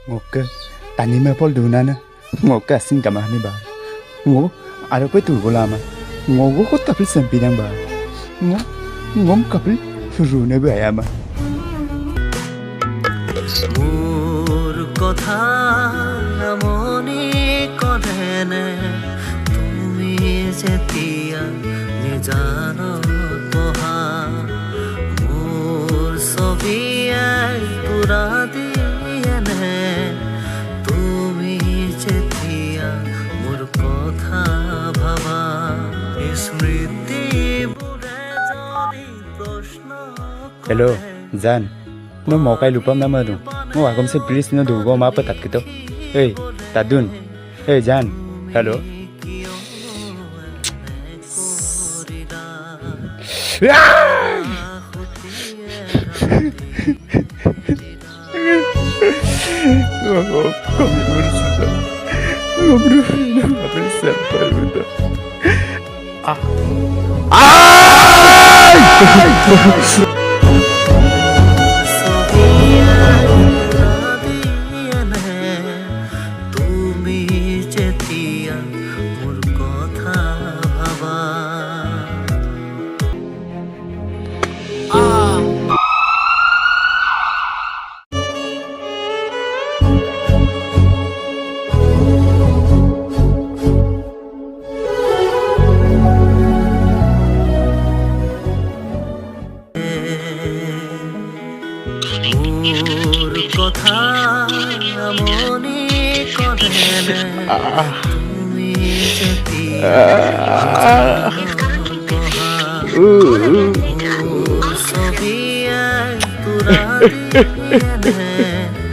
Ngoke tani me pol dunana ngoke singkama ni ba ngo aro pe tu golama ngogo ko tapil sempidang ba ngo ngom kapil rune ba ama মোর কথা মনে করে নে তুমি যেতিয়া নিজানো পহা মোর ছবি পুরা দিয়ে নে তুমি যেতিয়া মোর কথা ভাবা স্মৃতি বুড়ে যদি প্রশ্ন hello Jan no mau kai lupam na madu ngo agam se please no du go ma patat kito hey tadun hey Jan hello oh kami bersama ngobrol ngobrol sampai betul ah তুমি যেতিয়া মোর কথা ভাবা মোর কথা মনে করে নে তুমি যেতিয়া ছবি পুরা দিয়ে নে